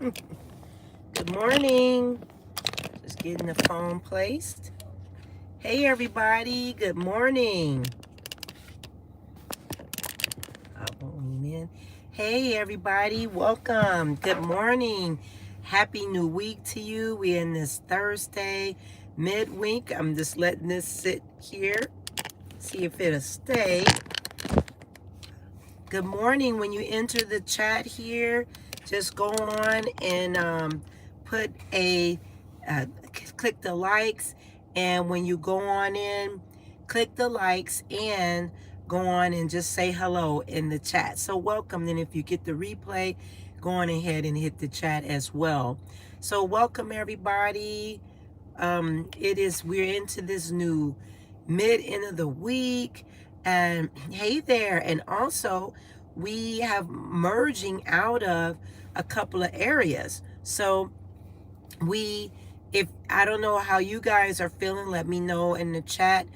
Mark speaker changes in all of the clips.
Speaker 1: Good morning. Just getting the phone placed. Hey, everybody. Good morning. I'll lean in. Hey, everybody. Welcome. Good morning. Happy new week to you. We're in this Thursday midweek. I'm just letting this sit here. See if it'll stay. Good morning. When you enter the chat here, just go on and put a click the likes, and when you go on in, click the likes and go on and just say hello in the chat. So welcome. Then if you get the replay, go on ahead and hit the chat as well. So welcome everybody. We're into this new mid end of the week, and hey there. And also we have merging out of a couple of areas. So we if I don't know how you guys are feeling, let me know in the chat.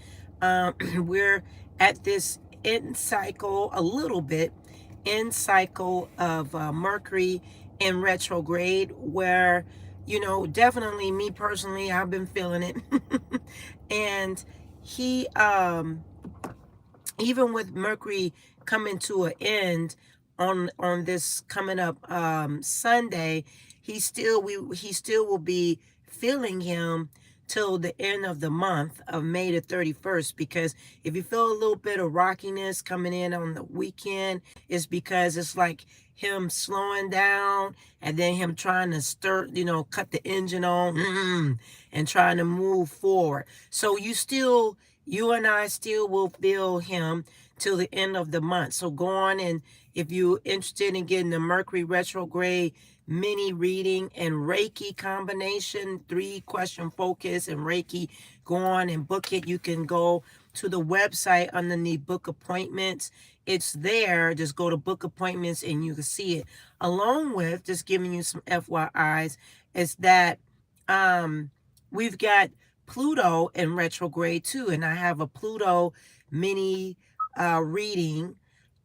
Speaker 1: We're at this end cycle, a little bit end cycle of Mercury in retrograde, where definitely me personally, I've been feeling it. And he even with Mercury coming to an end on this coming up Sunday, he still will be feeling him till the end of the month of May the 31st. Because if you feel a little bit of rockiness coming in on the weekend, it's because it's like him slowing down and then him trying to cut the engine on and trying to move forward. So you and I still will feel him till the end of the month. So go on, and if you're interested in getting the Mercury retrograde mini reading and Reiki combination, 3-question focus and Reiki, go on and book it. You can go to the website underneath book appointments. It's there. Just go to book appointments and you can see it. Along with, just giving you some FYIs, is that we've got Pluto in retrograde too, and I have a Pluto mini reading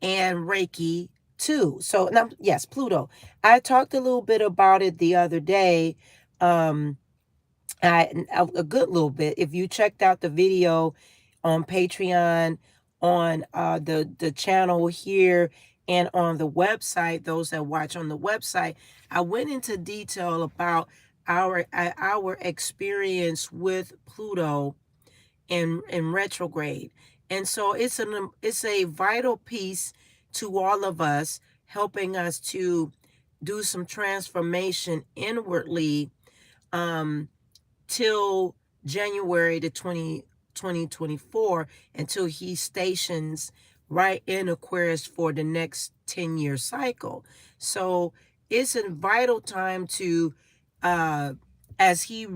Speaker 1: and Reiki too. So now, yes, Pluto. I talked a little bit about it the other day. A good little bit. If you checked out the video on Patreon, on the channel here, and on the website, those that watch on the website, I went into detail about our experience with Pluto in retrograde. And so it's a vital piece to all of us, helping us to do some transformation inwardly till January the 2024, until he stations right in Aquarius for the next 10-year cycle. So it's a vital time to as he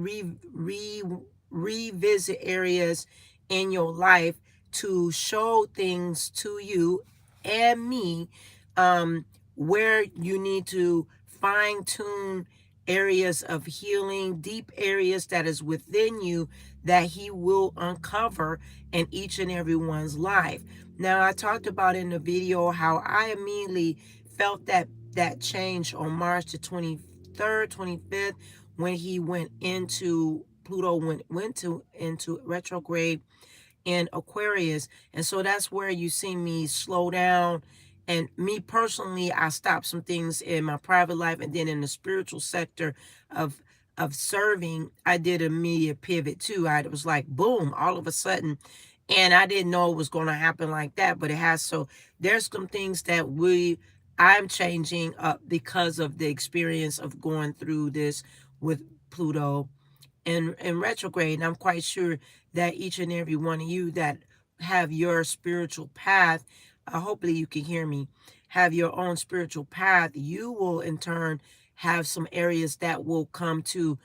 Speaker 1: revisit areas in your life, to show things to you and me, where you need to fine tune areas of healing, deep areas that is within you, that he will uncover in each and everyone's life. Now, I talked about in the video how I immediately felt that change on March the 23rd, 25th, when he went into Pluto into retrograde in Aquarius. And so that's where you see me slow down. And me personally, I stopped some things in my private life, and then in the spiritual sector of serving, I did an immediate pivot too. I was like, boom, all of a sudden. And I didn't know it was going to happen like that, but it has. So there's some things that I'm changing up because of the experience of going through this with Pluto in retrograde. And I'm quite sure that each and every one of you that have your spiritual path, hopefully you can hear me, have your own spiritual path, you will in turn have some areas that will come to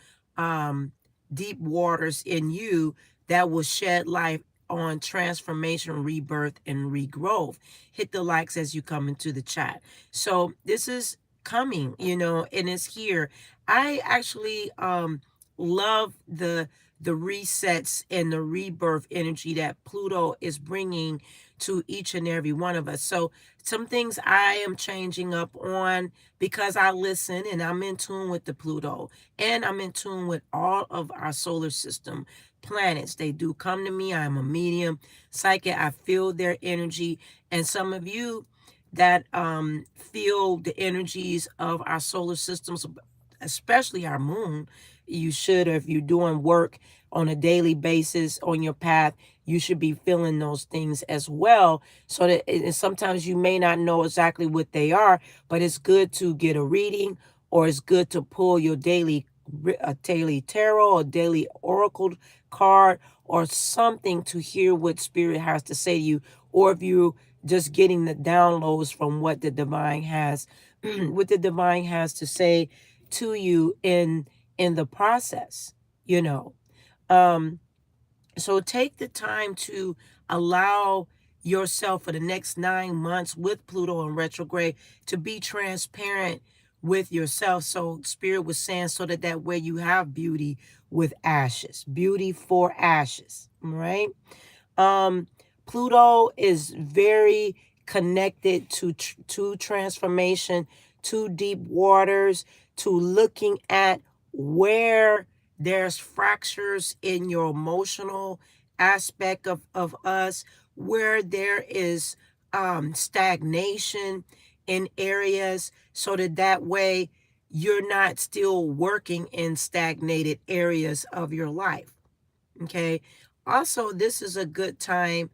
Speaker 1: deep waters in you that will shed light on transformation, rebirth, and regrowth. Hit the likes as you come into the chat. So this is coming, and it's here. I actually love the resets and the rebirth energy that Pluto is bringing to each and every one of us. So some things I am changing up on because I listen and I'm in tune with the Pluto, and I'm in tune with all of our solar system planets. They do come to me. I'm a medium psychic. I feel their energy. And some of you that feel the energies of our solar systems, especially our moon, you should, or if you're doing work on a daily basis on your path, you should be feeling those things as well. So that and sometimes you may not know exactly what they are, but it's good to get a reading, or it's good to pull your daily tarot or daily oracle card or something to hear what spirit has to say to you, or if you just getting the downloads from what the divine has what the divine has to say to you in the process, you know. um so take the time to allow yourself for the next 9 months with Pluto in retrograde to be transparent with yourself. So spirit was saying, so that that way you have beauty with ashes, beauty for ashes, right? um Pluto is very connected to transformation, to deep waters, to looking at where there's fractures in your emotional aspect of us, where there is stagnation in areas, so that that way you're not still working in stagnated areas of your life. Okay. Also, this is a good time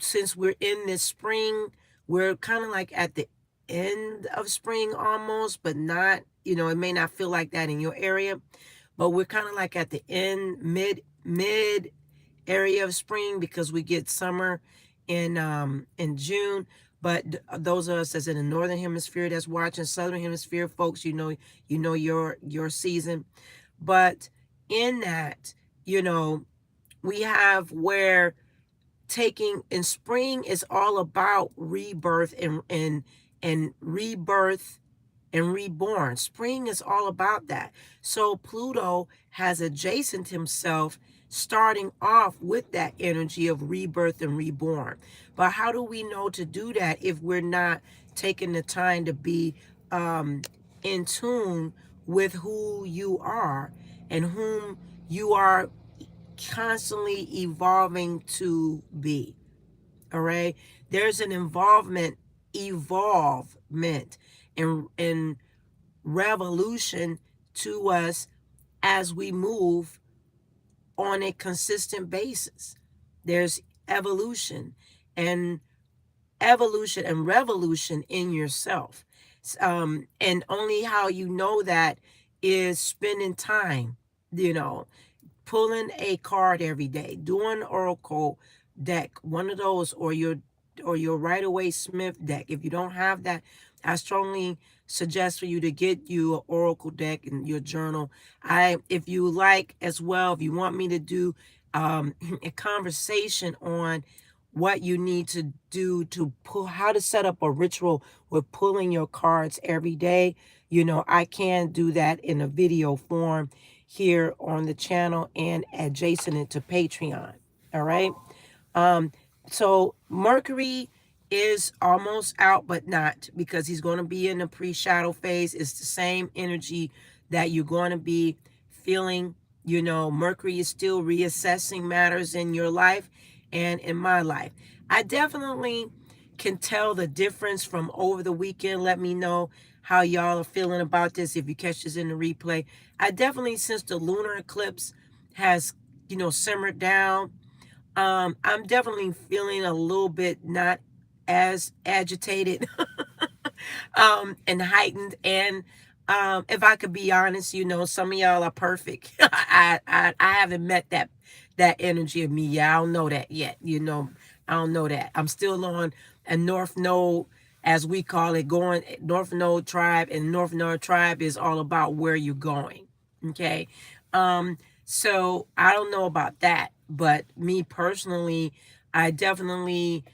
Speaker 1: since we're in this spring. We're kind of like at the end of spring almost, but not, it may not feel like that in your area, but we're kind of like at the end, mid area of spring, because we get summer in June. But those of us that's in the northern hemisphere that's watching, southern hemisphere folks, you know your season. But in that, you know, we have where taking in spring is all about rebirth and rebirth and reborn. Spring is all about that. So Pluto has adjacent himself, starting off with that energy of rebirth and reborn. But how do we know to do that if we're not taking the time to be in tune with who you are and whom you are constantly evolving to be? All right. There's an evolvement and revolution to us as we move on a consistent basis. There's evolution and revolution in yourself. And only how you know that is spending time, you know, pulling a card every day, doing oracle deck, one of those, or your Rider-Waite Smith deck. If you don't have that, I strongly suggest for you to get you an oracle deck and your journal. If you like as well, if you want me to do a conversation on what you need to do to pull, how to set up a ritual with pulling your cards every day, I can do that in a video form here on the channel and adjacent to Patreon. All right. Um, so Mercury is almost out, but not, because he's going to be in the pre-shadow phase. It's the same energy that you're going to be feeling. Mercury is still reassessing matters in your life and in my life. I definitely can tell the difference from over the weekend. Let me know how y'all are feeling about this if you catch this in the replay. I definitely, since the lunar eclipse has, simmered down, I'm definitely feeling a little bit not as agitated and heightened. And if I could be honest, some of y'all are perfect. I haven't met that energy of me. Yeah, I don't know that yet. I don't know that. I'm still on a North Node, as we call it, going North Node tribe, and North Node tribe is all about where you're going. Okay. So I don't know about that, but me personally, I definitely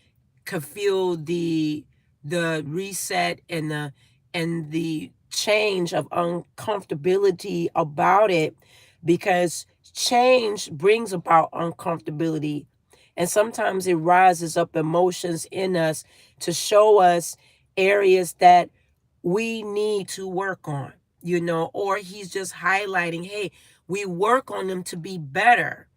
Speaker 1: could feel the reset and the change of uncomfortability about it, because change brings about uncomfortability, and sometimes it rises up emotions in us to show us areas that we need to work on, or he's just highlighting, hey, we work on them to be better,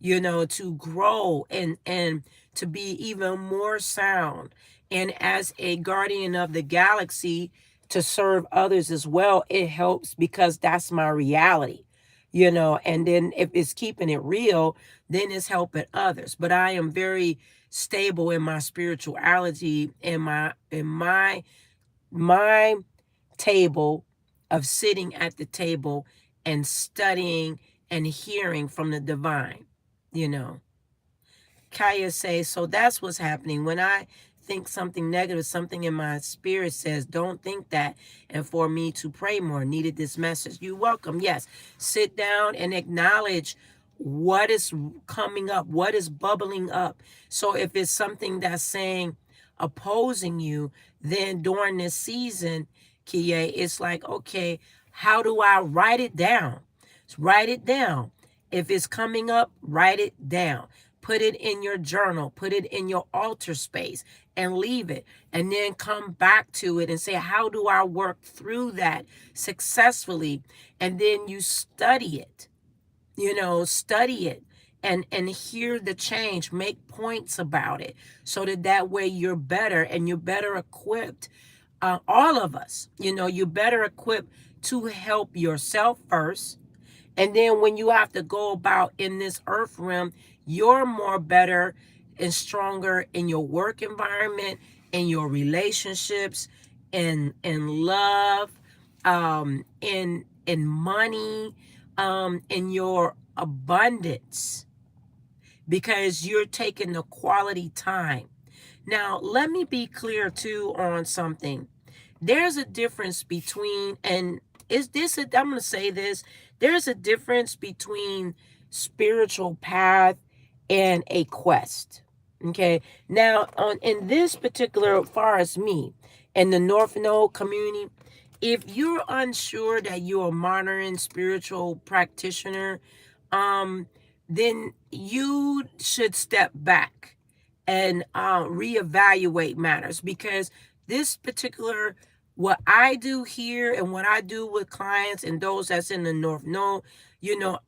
Speaker 1: to grow and to be even more sound. And as a guardian of the galaxy, to serve others as well, it helps because that's my reality, and then if it's keeping it real, then it's helping others. But I am very stable in my spirituality and my table of sitting at the table and studying and hearing from the divine, you know. Kaya says, so that's what's happening. When I think something negative, something in my spirit says, don't think that. And for me to pray more, needed this message. You're welcome. Yes. Sit down and acknowledge what is coming up, what is bubbling up. So if it's something that's saying opposing you, then during this season, Kia, it's like, okay, how do I write it down? Write it down. If it's coming up, write it down. Put it in your journal, put it in your altar space and leave it. And then come back to it and say, how do I work through that successfully? And then you study it, study it and hear the change, make points about it so that way you're better and you're better equipped. All of us, you're better equipped to help yourself first. And then when you have to go about in this earth realm, you're more better and stronger in your work environment, in your relationships, in love, in money, in your abundance, because you're taking the quality time. Now, let me be clear too on something. There's a difference between, and I'm going to say this, there's a difference between spiritual path and a quest. Okay. Now, in this particular, as far as me, in the North Node community, if you're unsure that you're a modern spiritual practitioner, um, then you should step back and reevaluate matters, because this particular, what I do here and what I do with clients and those that's in the North Node,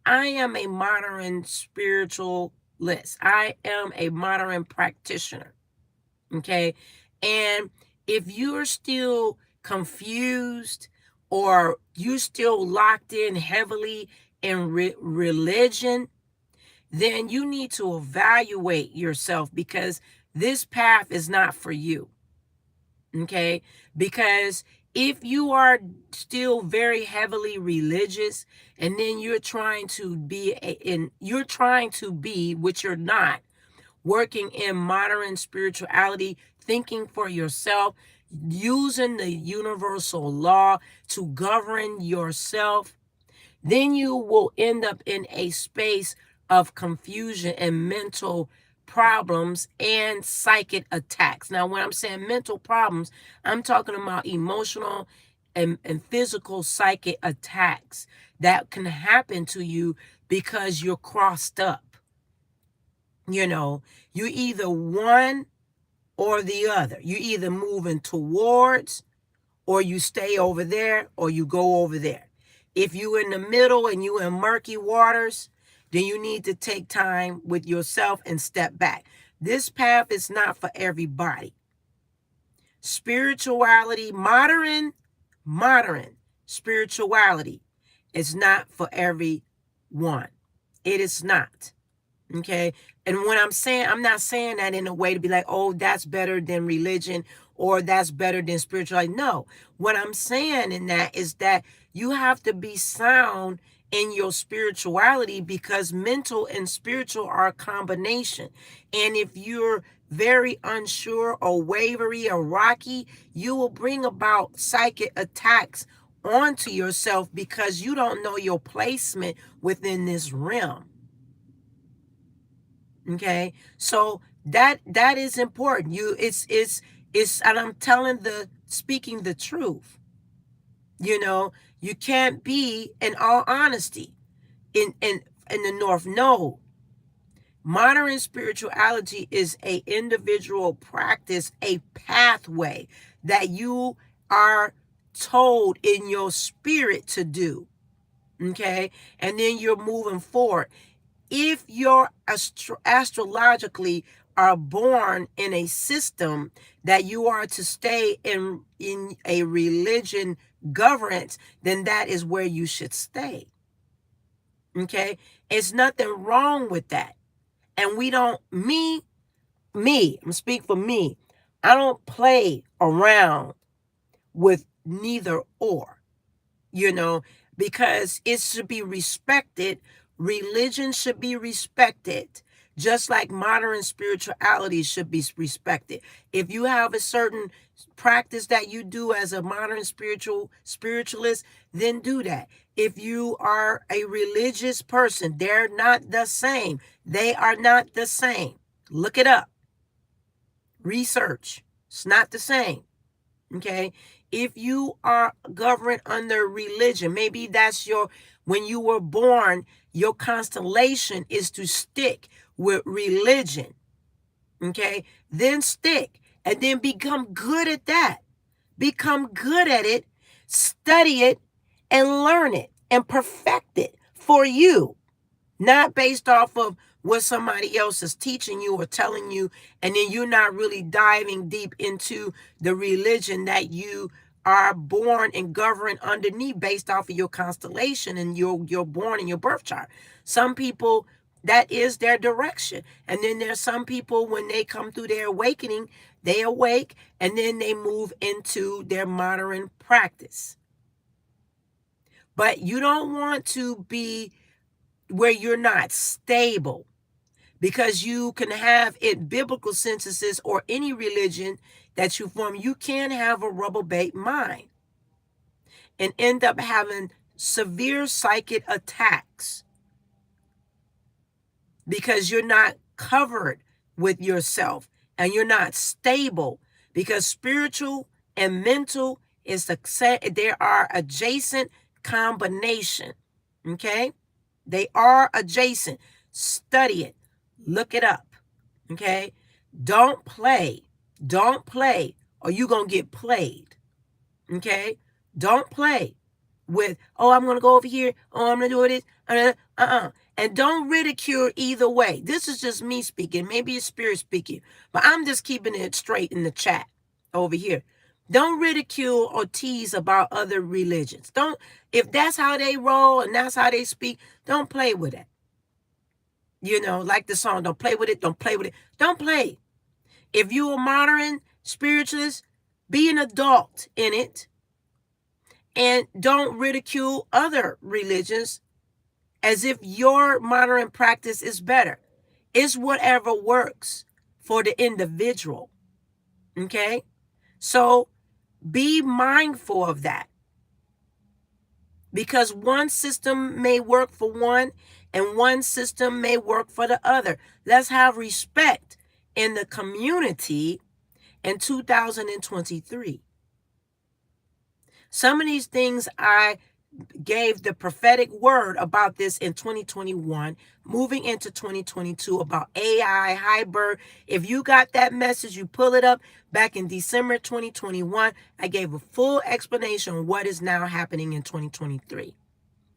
Speaker 1: I am a modern spiritualist. I am a modern practitioner. Okay. And if you're still confused or you're still locked in heavily in religion, then you need to evaluate yourself, because this path is not for you. Okay? Because if you are still very heavily religious and then you're trying to be, which you're not, working in modern spirituality, thinking for yourself, using the universal law to govern yourself, then you will end up in a space of confusion and mental problems and psychic attacks. Now, when I'm saying mental problems, I'm talking about emotional and physical psychic attacks that can happen to you because you're crossed up. You either one or the other. You either moving towards, or you stay over there, or you go over there. If you in the middle and you in murky waters, then you need to take time with yourself and step back. This path is not for everybody. Spirituality, modern spirituality is not for everyone. It is not. Okay. And when I'm not saying that in a way to be like, oh, that's better than religion or that's better than spirituality. No, what I'm saying in that is that you have to be sound in your spirituality, because mental and spiritual are a combination. And if you're very unsure or wavery or rocky, you will bring about psychic attacks onto yourself because you don't know your placement within this realm. Okay, so that is important. It's and I'm speaking the truth. You can't be, in all honesty, in in the North. No. Modern spirituality is a individual practice, a pathway that you are told in your spirit to do. Okay? And then you're moving forward. If you're astrologically are born in a system that you are to stay in a religion governance, then that is where you should stay. Okay? It's nothing wrong with that. And we don't, I'm speaking for me. I don't play around with neither or, because it should be respected. Religion should be respected, just like modern spirituality should be respected. If you have a certain practice that you do as a modern spiritualist, then do that. If you are a religious person, they're not the same. They are not the same. Look it up. Research. It's not the same. Okay? If you are governed under religion, maybe that's when you were born, your constellation is to stick with religion. Okay? Then stick and then become good at that. Become good at it, study it, and learn it and perfect it for you. Not based off of what somebody else is teaching you or telling you, and then you're not really diving deep into the religion that you are born and governed underneath based off of your constellation and you're born in your birth chart. Some people, that is their direction. And then there's some people, when they come through their awakening, they awake and then they move into their modern practice. But you don't want to be where you're not stable, because you can have in biblical sentences or any religion that you form, you can have a reprobate mind and end up having severe psychic attacks because you're not covered with yourself and you're not stable, because spiritual and mental is there are adjacent combination. Okay? They are adjacent. Study it. Look it up. Okay? Don't play. Don't play or you're going to get played. Okay? Don't play with, oh, I'm going to go over here. Oh, I'm going to do this. And don't ridicule either way. This is just me speaking. Maybe it's spirit speaking. But I'm just keeping it straight in the chat over here. Don't ridicule or tease about other religions. If that's how they roll and that's how they speak, don't play with it. Like the song, don't play with it, don't play with it. Don't play. If you're a modern spiritualist, be an adult in it. And don't ridicule other religions as if your modern practice is better. It's whatever works for the individual. Okay? So be mindful of that. Because one system may work for one and one system may work for the other. Let's have respect in the community in 2023. Some of these things I gave the prophetic word about this in 2021, moving into 2022 about AI, hybrid. If you got that message, you pull it up back in December 2021. I gave a full explanation of what is now happening in 2023.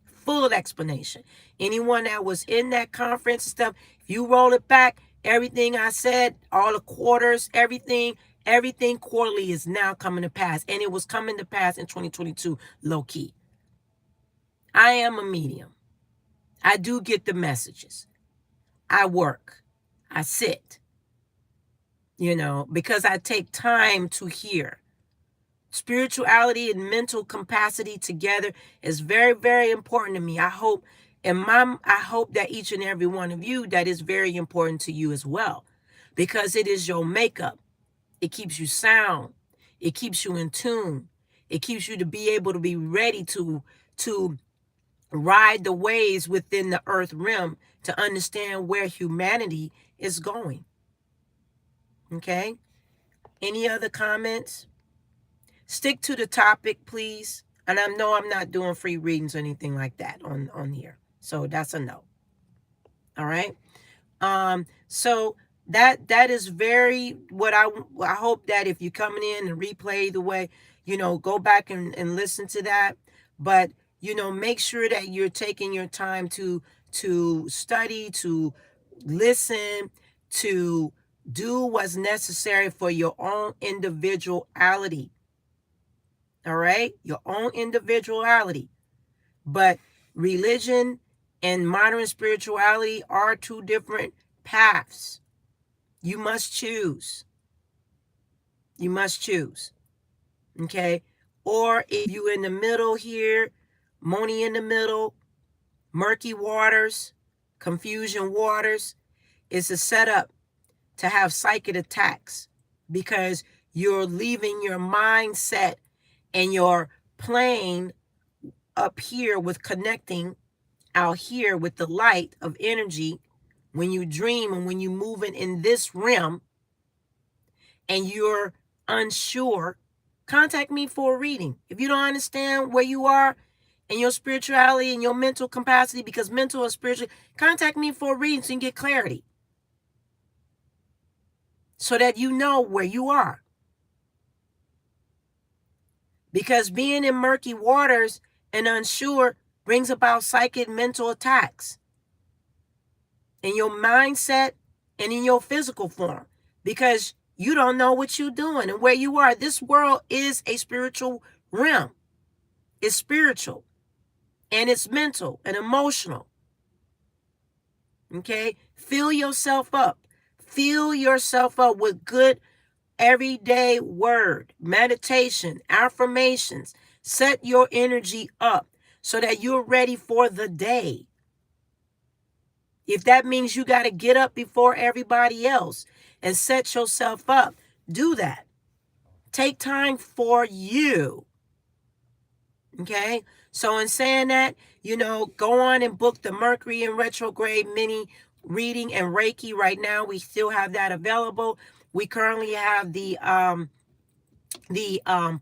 Speaker 1: Full explanation. Anyone that was in that conference and stuff, if you roll it back, everything I said, all the quarters, everything quarterly is now coming to pass. And it was coming to pass in 2022, low key. I am a medium. I do get the messages. I work. I sit. Because I take time to hear. Spirituality and mental capacity together is very, very important to me. I hope that each and every one of you, that is very important to you as well, because it is your makeup. It keeps you sound. It keeps you in tune. It keeps you to be able to be ready to ride the waves within the earth realm to understand where humanity is going. Okay? Any other comments? Stick to the topic, please. And I know I'm not doing free readings or anything like that on here. So that's a no. All right. So that is very what I hope that if you're coming in and replay the way, go back and listen to that. But make sure that you're taking your time to study, to listen, to do what's necessary for your own individuality. All right? Your own individuality. But religion and modern spirituality are two different paths. You must choose. You must choose. Okay? Or if you in the middle here, Moni in the middle, murky waters, confusion waters, it's a setup to have psychic attacks because you're leaving your mindset and your plane up here with connecting out here with the light of energy. When you dream and when you moving in this realm and you're unsure, contact me for a reading. If you don't understand where you are in your spirituality and your mental capacity, because mental and spiritual, contact me for a reading so you can get clarity. So that you know where you are. Because being in murky waters and unsure brings about psychic mental attacks in your mindset and in your physical form. Because you don't know what you're doing and where you are. This world is a spiritual realm. It's spiritual. And it's mental and emotional. Okay? Fill yourself up. Fill yourself up with good everyday word, meditation, affirmations. Set your energy up so that you're ready for the day. If that means you got to get up before everybody else and set yourself up, do that. Take time for you. Okay? So in saying that, go on and book the Mercury in retrograde mini reading and Reiki. Right now, we still have that available. We currently have the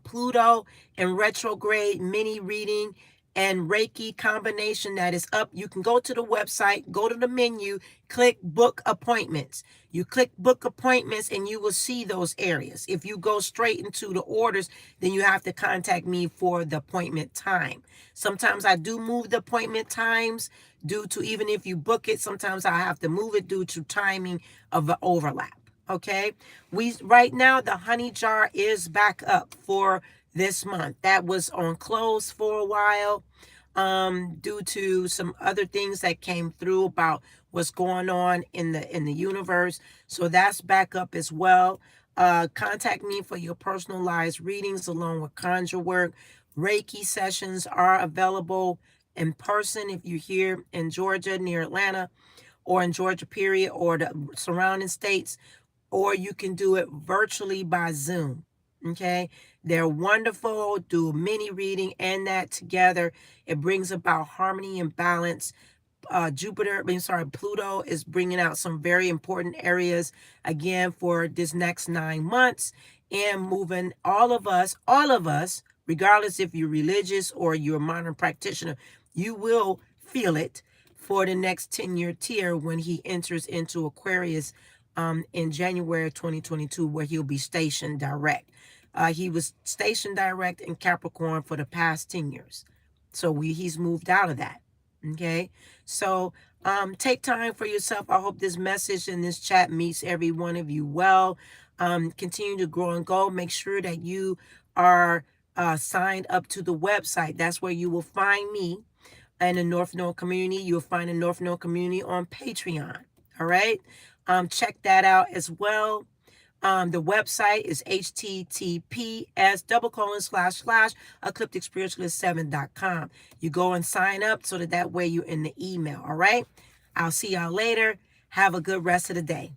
Speaker 1: Pluto and retrograde mini reading and Reiki combination that is up. You can go to the website, go to the menu, click book appointments. You click book appointments and you will see those areas. If you go straight into the orders, then you have to contact me for the appointment time. Sometimes I do move the appointment times due to, even if you book it, sometimes I have to move it due to timing of the overlap. Okay, we right now the honey jar is back up for this month. That was on close for a while due to some other things that came through about what's going on in the universe. So that's back up as well. Contact me for your personalized readings along with conjure work. Reiki sessions are available in person if you're here in Georgia near Atlanta or in Georgia period or the surrounding states, or you can do it virtually by Zoom. Okay, they're wonderful. Do a mini reading and that together. It brings about harmony and balance. Pluto is bringing out some very important areas again for this next 9 months and moving all of us, regardless if you're religious or you're a modern practitioner, you will feel it for the next 10-year tier when he enters into Aquarius in January 2022, where he'll be stationed direct. He was stationed direct in Capricorn for the past 10 years. So he's moved out of that. Okay. So take time for yourself. I hope this message and this chat meets every one of you well. Continue to grow and go. Make sure that you are signed up to the website. That's where you will find me in the North Node community. You'll find the North Node community on Patreon. All right. Check that out as well. The website is https://eclipticspiritualist7.com. You go and sign up so that way you're in the email. All right. I'll see y'all later. Have a good rest of the day.